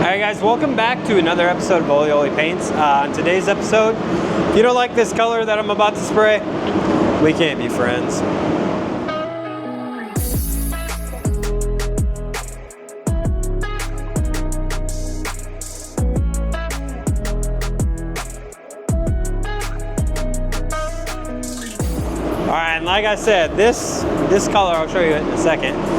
Alright guys, welcome back to another episode of Oli Paints. On today's episode, if you don't like this color that I'm about to spray, we can't be friends. Alright, and like I said, this color, I'll show you it in a second.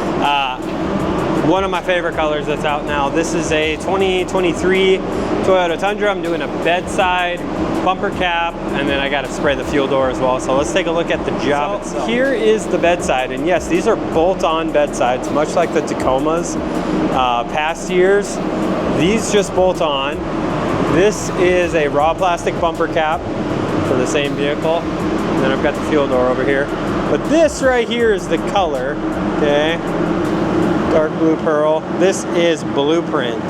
One of my favorite colors that's out now. This is a 2023 Toyota Tundra. I'm doing a bedside bumper cap, and then I got to spray the fuel door as well. So let's take a look at the job itself. Here is the bedside, and yes, these are bolt-on bedsides, much like the Tacomas past years. These just bolt on. This is a raw plastic bumper cap for the same vehicle. And then I've got the fuel door over here. But this right here is the color, okay? Dark blue pearl. This is Blueprint.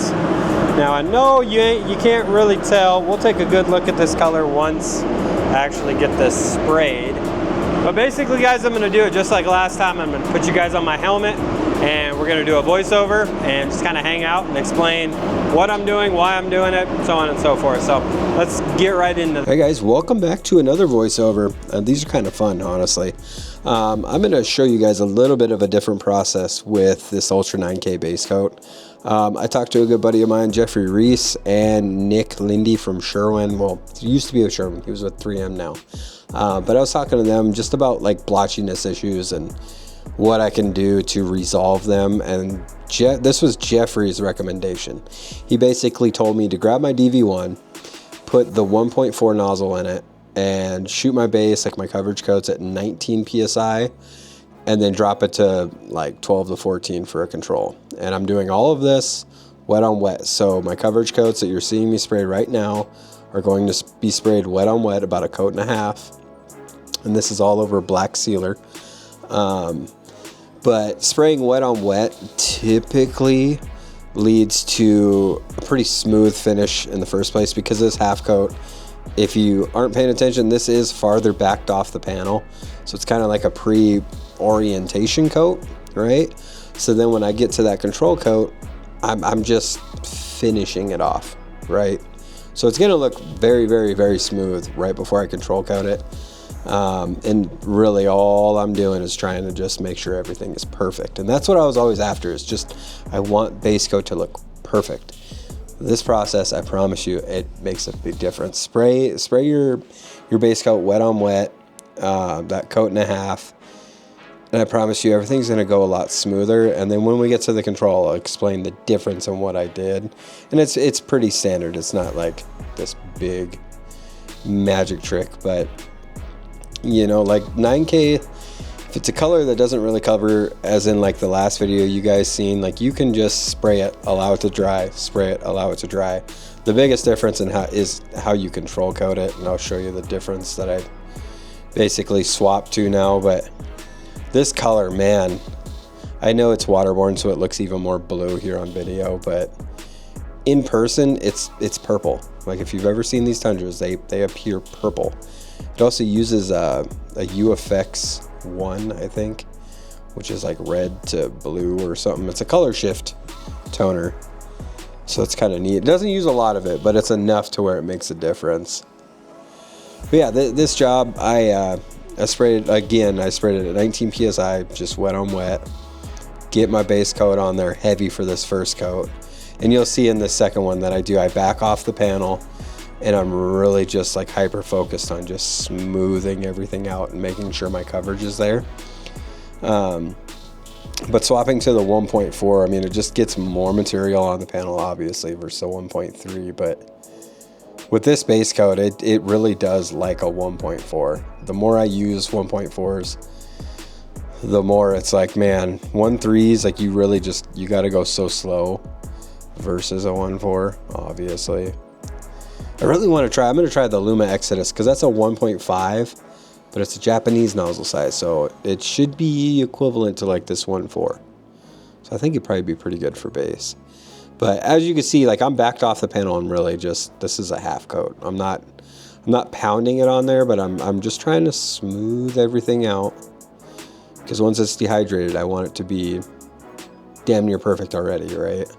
Now I know you can't really tell. We'll take a good look at this color once I actually get this sprayed. But basically guys, I'm gonna do it just like last time. I'm gonna put you guys on my helmet and we're gonna do a voiceover and just kind of hang out and explain what I'm doing, why I'm doing it, so on and so forth. So let's get right into it. Hey guys, welcome back to another voiceover. These are kind of fun, honestly. I'm going to show you guys a little bit of a different process with this Ultra 9K base coat. I talked to a good buddy of mine, Jeffrey Reese, and Nick Lindy from Sherwin. Well, he used to be with Sherwin. He was with 3M now. But I was talking to them just about like blotchiness issues and what I can do to resolve them. And this was Jeffrey's recommendation. He basically told me to grab my DV1, put the 1.4 nozzle in it, and shoot my base, like my coverage coats, at 19 PSI, and then drop it to like 12 to 14 for a control. And I'm doing all of this wet on wet. So my coverage coats that you're seeing me spray right now are going to be sprayed wet on wet, about a coat and a half. And this is all over black sealer. But spraying wet on wet typically leads to a pretty smooth finish in the first place, because this half coat, if you aren't paying attention, this is farther backed off the panel. So it's kind of like a pre-orientation coat, right? So then when I get to that control coat, I'm just finishing it off, right? So it's gonna look very, very, very smooth right before I control coat it. And really all I'm doing is trying to just make sure everything is perfect. And that's what I was always after, is just, I want base coat to look perfect. This process, I promise you, it makes a big difference. Spray your base coat wet on wet, that coat and a half, and I promise you everything's going to go a lot smoother. And then when we get to the control, I'll explain the difference in what I did. And it's pretty standard. It's not like this big magic trick, but you know, like 9K, if it's a color that doesn't really cover, as in like the last video you guys seen, like you can just spray it, allow it to dry, spray it, allow it to dry. The biggest difference is how you control coat it, and I'll show you the difference that I basically swapped to now. But this color, man, I know it's waterborne, so it looks even more blue here on video, but in person it's purple. Like if you've ever seen these Tundras, they appear purple. It also uses a UFX 1, I think, which is like red to blue or something. It's a color shift toner, so it's kind of neat. It doesn't use a lot of it, but it's enough to where it makes a difference. But yeah, this job, I sprayed it again. I sprayed it at 19 PSI, just wet on wet. Get my base coat on there heavy for this first coat, and you'll see in the second one that I back off the panel, and I'm really just like hyper focused on just smoothing everything out and making sure my coverage is there. But swapping to the 1.4, I mean, it just gets more material on the panel, obviously, versus the 1.3. But with this base coat, it really does like a 1.4. The more I use 1.4s, the more it's like, man, 1.3s, like you really just, you got to go so slow versus a 1.4, obviously. I really want to try, I'm going to try the Luma Exodus, because that's a 1.5, but it's a Japanese nozzle size, so it should be equivalent to like this 1.4. So I think it'd probably be pretty good for base. But as you can see, like I'm backed off the panel and really just, this is a half coat. I'm not pounding it on there, but I'm just trying to smooth everything out, because once it's dehydrated, I want it to be damn near perfect already, right?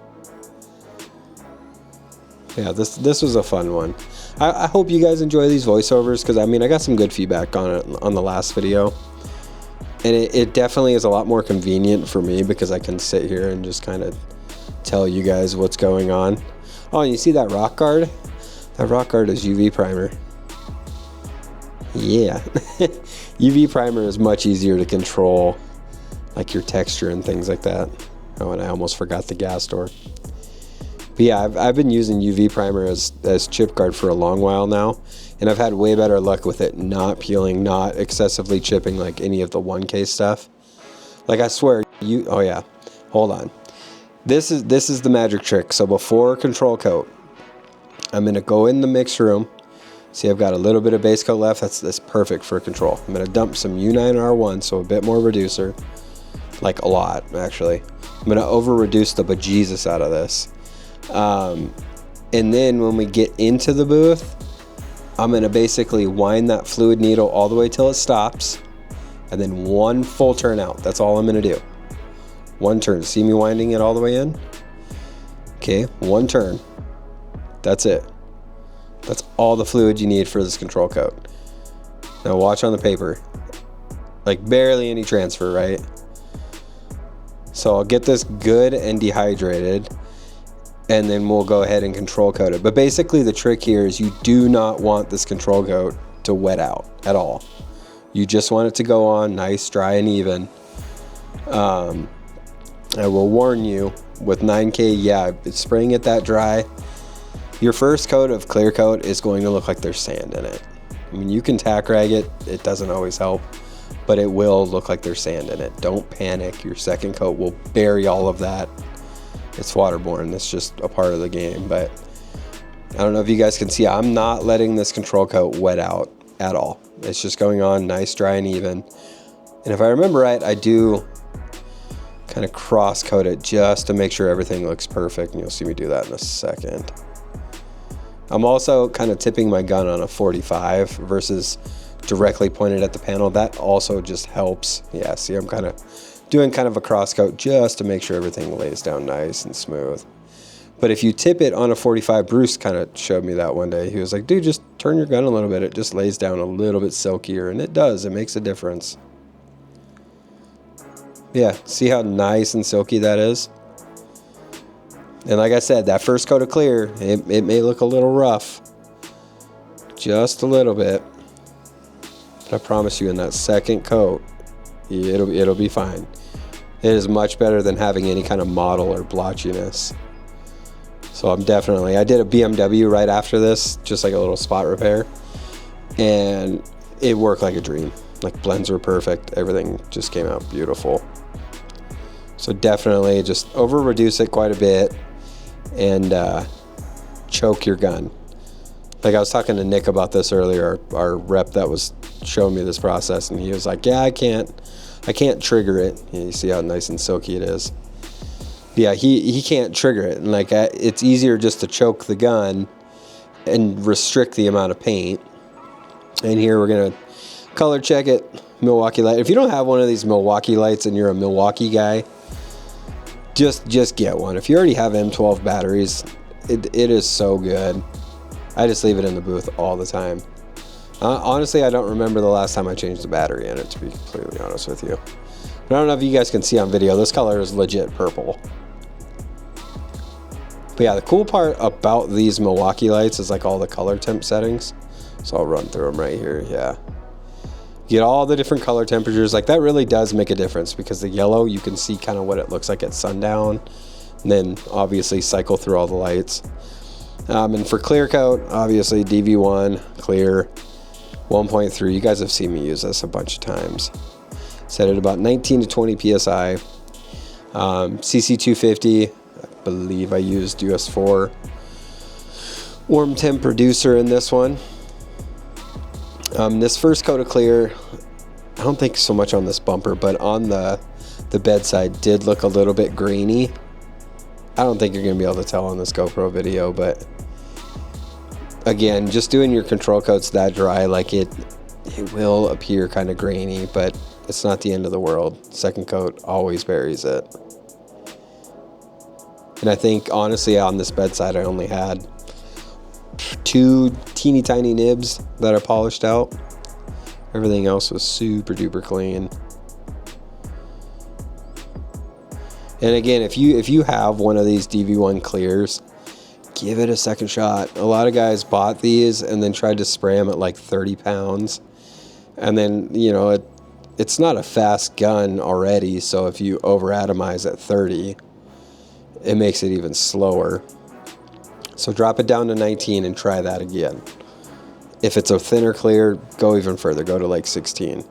Yeah, this was a fun one. I hope you guys enjoy these voiceovers, because I mean, I got some good feedback on it on the last video. And it definitely is a lot more convenient for me, because I can sit here and just kind of tell you guys what's going on. Oh, and you see that rock guard? That rock guard is UV primer. Yeah. UV primer is much easier to control, like your texture and things like that. Oh, and I almost forgot the gas door. But yeah, I've been using UV primer as chip guard for a long while now, and I've had way better luck with it not peeling, not excessively chipping like any of the 1K stuff. Like, I swear, oh yeah, hold on. This is the magic trick. So before control coat, I'm gonna go in the mix room. See, I've got a little bit of base coat left. That's perfect for control. I'm gonna dump some U9R1, so a bit more reducer, like a lot actually. I'm gonna over reduce the bejesus out of this. And then when we get into the booth, I'm gonna basically wind that fluid needle all the way till it stops, and then one full turn out. That's all I'm gonna do. One turn. See me winding it all the way in? Okay, one turn. That's it. That's all the fluid you need for this control coat. Now watch on the paper. Like, barely any transfer, right? So I'll get this good and dehydrated, and then we'll go ahead and control coat it. But basically the trick here is you do not want this control coat to wet out at all. You just want it to go on nice, dry, and even. I will warn you, with 9K, yeah, spraying it that dry, your first coat of clear coat is going to look like there's sand in it. I mean, you can tack rag it, it doesn't always help, but it will look like there's sand in it. Don't panic, your second coat will bury all of that. It's waterborne, it's just a part of the game. But I don't know if you guys can see, I'm not letting this control coat wet out at all. It's just going on nice, dry, and even. And if I remember right, I do kind of cross coat it just to make sure everything looks perfect, and you'll see me do that in a second. I'm also kind of tipping my gun on a 45 versus directly pointed at the panel. That also just helps. Yeah, see, I'm kind of doing kind of a cross coat just to make sure everything lays down nice and smooth. But if you tip it on a 45, Bruce kind of showed me that one day. He was like, dude, just turn your gun a little bit. It just lays down a little bit silkier, and it does. It makes a difference. Yeah, see how nice and silky that is? And like I said, that first coat of clear, it may look a little rough. Just a little bit. But I promise you, in that second coat, it'll be fine. It is much better than having any kind of mottle or blotchiness. So I did a BMW right after this, just like a little spot repair. And it worked like a dream. Like, blends were perfect. Everything just came out beautiful. So definitely just over reduce it quite a bit and choke your gun. Like, I was talking to Nick about this earlier, our rep that was showing me this process, and he was like, yeah, I can't trigger it. You see how nice and silky it is. Yeah, he can't trigger it, and like, it's easier just to choke the gun and restrict the amount of paint. And here we're gonna color check it, Milwaukee light. If you don't have one of these Milwaukee lights and you're a Milwaukee guy, just get one. If you already have M12 batteries, it is so good. I just leave it in the booth all the time. Honestly, I don't remember the last time I changed the battery in it, to be completely honest with you. But I don't know if you guys can see on video, this color is legit purple. But yeah, the cool part about these Milwaukee lights is like all the color temp settings. So I'll run through them right here, yeah. You get all the different color temperatures. Like, that really does make a difference, because the yellow, you can see kind of what it looks like at sundown, and then obviously cycle through all the lights. And for clear coat, obviously DV1, clear, 1.3. You guys have seen me use this a bunch of times. Set it about 19 to 20 PSI. CC250, I believe I used US4. Warm temp reducer in this one. This first coat of clear, I don't think so much on this bumper, but on the bedside did look a little bit grainy. I don't think you're going to be able to tell on this GoPro video, but again, just doing your control coats that dry, like it will appear kind of grainy, but it's not the end of the world. Second coat always buries it. And I think, honestly, on this bedside, I only had 2 teeny tiny nibs that I polished out. Everything else was super duper clean. And again, if you have one of these DV1 clears, give it a second shot. A lot of guys bought these and then tried to spray them at like 30 pounds. And then, you know, it's not a fast gun already, so if you over atomize at 30, it makes it even slower. So drop it down to 19 and try that again. If it's a thinner clear, go even further, go to like 16.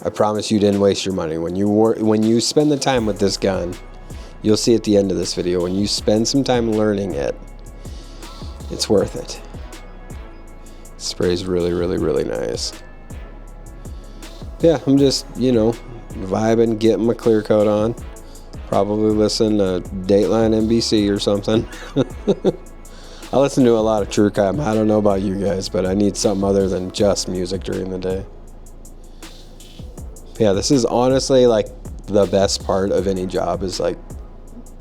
I promise you didn't waste your money. When you spend the time with this gun, you'll see at the end of this video, when you spend some time learning it, it's worth it. It sprays really, really, really nice. Yeah, I'm just, you know, vibing, getting my clear coat on. Probably listen to Dateline NBC or something. I listen to a lot of true crime. I don't know about you guys, but I need something other than just music during the day. Yeah, this is honestly like the best part of any job, is like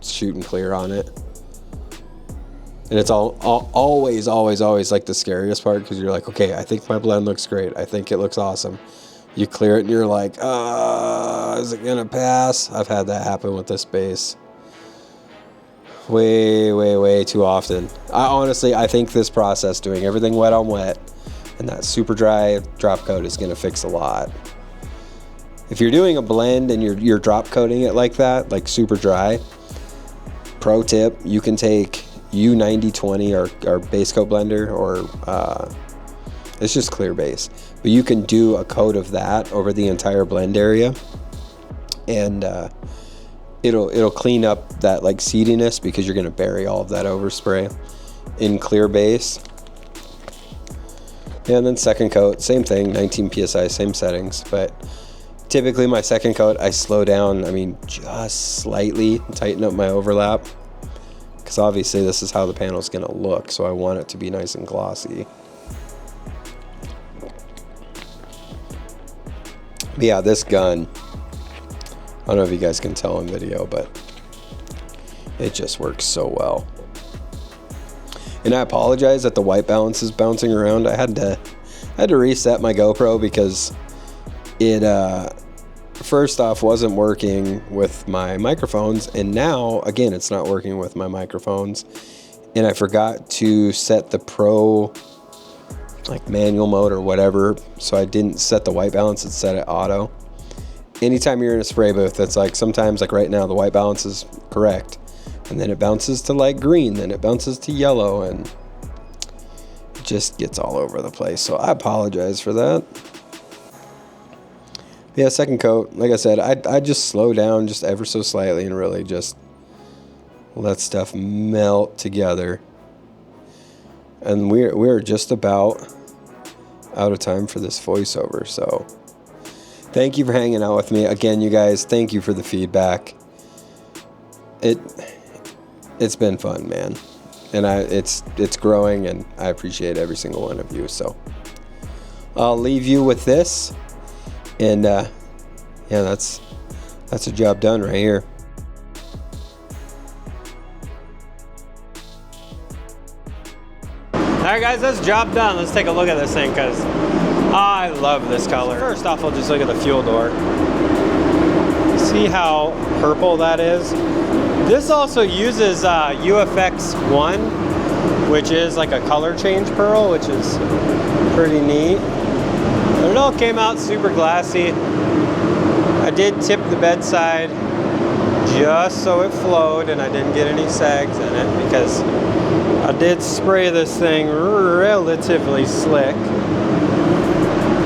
shooting clear on it. And it's always like the scariest part, because you're like, okay, I think my blend looks great. I think it looks awesome. You clear it and you're like, is it gonna pass? I've had that happen with this base way too often. I think this process, doing everything wet on wet and that super dry drop coat, is gonna fix a lot. If you're doing a blend and you're drop coating it like that, like super dry, pro tip, you can take U9020 or base coat blender, or it's just clear base, but you can do a coat of that over the entire blend area, and it'll clean up that like seediness, because you're going to bury all of that overspray in clear base. And then second coat, same thing, 19 psi, same settings, but typically my second coat, I slow down, just slightly, tighten up my overlap, because obviously this is how the panel is going to look, so I want it to be nice and glossy. But yeah, this gun, I don't know if you guys can tell in video, but it just works so well. And I apologize that the white balance is bouncing around. I had to reset my GoPro, because it first off wasn't working with my microphones, and now again it's not working with my microphones, and I forgot to set the pro like manual mode or whatever, so I didn't set the white balance, it's set at auto. Anytime you're in a spray booth, that's like, sometimes like right now the white balance is correct, and then it bounces to like green, then it bounces to yellow, and it just gets all over the place, so I apologize for that. Yeah, second coat, like I said, I just slow down just ever so slightly and really just let stuff melt together. And we're just about out of time for this voiceover, so thank you for hanging out with me. Again, you guys, thank you for the feedback. It's been fun, man. And it's growing, and I appreciate every single one of you. So I'll leave you with this. And yeah, that's a job done right here. Alright guys, that's job done. Let's take a look at this thing, because I love this color. First off, we'll just look at the fuel door. See how purple that is? This also uses UFX 1, which is like a color change pearl, which is pretty neat. But it all came out super glassy. I did tip the bedside just so it flowed and I didn't get any sags in it, because I did spray this thing relatively slick.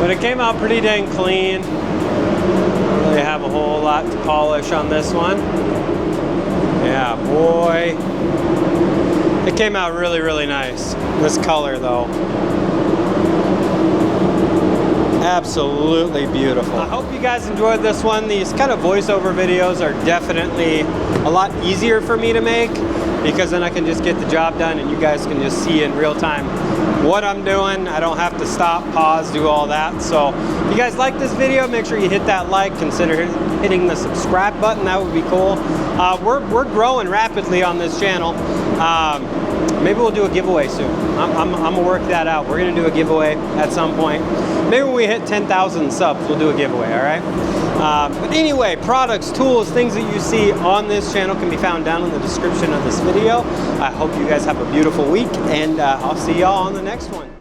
But it came out pretty dang clean. Don't really have a whole lot to polish on this one. Yeah, boy. It came out really, really nice. This color though, absolutely beautiful. I hope you guys enjoyed this one. These kind of voiceover videos are definitely a lot easier for me to make, because then I can just get the job done and you guys can just see in real time what I'm doing. I don't have to stop, pause, do all that. So if you guys like this video, make sure you hit that like, consider hitting the subscribe button, that would be cool. We're growing rapidly on this channel. maybe we'll do a giveaway soon. I'm gonna work that out. We're gonna do a giveaway at some point. Maybe when we hit 10,000 subs, we'll do a giveaway, all right? But anyway, products, tools, things that you see on this channel can be found down in the description of this video. I hope you guys have a beautiful week, and I'll see y'all on the next one.